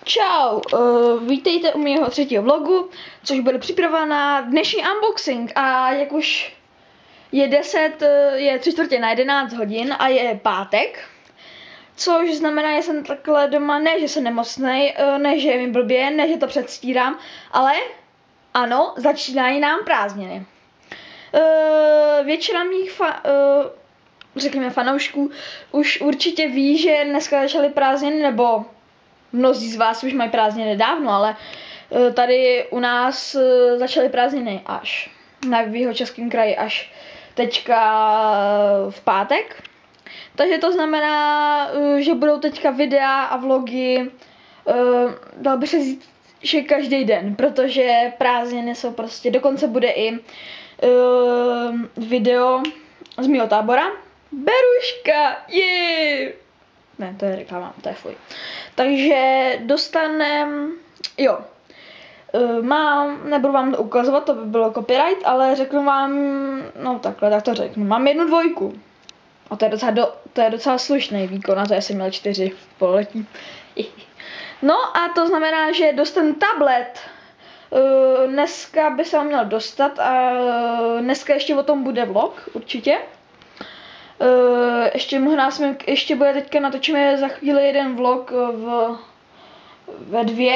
Čau, vítejte u mého třetího vlogu, což bude příprava na dnešní unboxing a jak už je 10:45 hodin a je pátek, což znamená, že jsem takhle doma, ne že jsem nemocnej, ne že je mi blbě, ne že to předstírám, ale ano, začínají nám prázdniny. Většina mých řekněme fanoušků už určitě ví, že dneska začaly prázdniny, nebo mnozí z vás už mají prázdniny dávno, ale tady u nás začaly prázdniny až na Jihočeském kraji až teďka v pátek. Takže to znamená, že budou teďka videa a vlogy, dal by se říct, že každý den, protože prázdniny jsou prostě, dokonce bude i video z mého tábora. Beruška, ne, to je reklama, to je fuj. Takže dostanem, nebudu vám to ukazovat, to by bylo copyright, ale řeknu vám, no takhle, tak to řeknu. Mám 1 dvojku. A to je docela slušný výkon, a to jsem měl 4 v pololetí. No a to znamená, že dostanu tablet. Dneska by se ho měl dostat a dneska ještě o tom bude vlog, určitě. Ještě bude teďka natočíme za chvíli jeden vlog ve 2.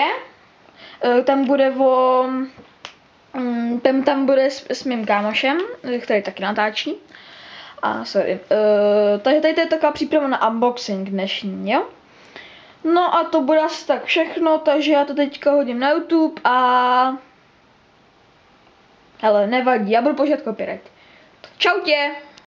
Tam bude s mým kámošem, který taky natáčí. Takže tady to je taková příprava na unboxing dnešní, jo? No a to bude asi tak všechno, takže já to teďka hodím na YouTube a... Hele, nevadí, já budu používat copyright. Čau tě!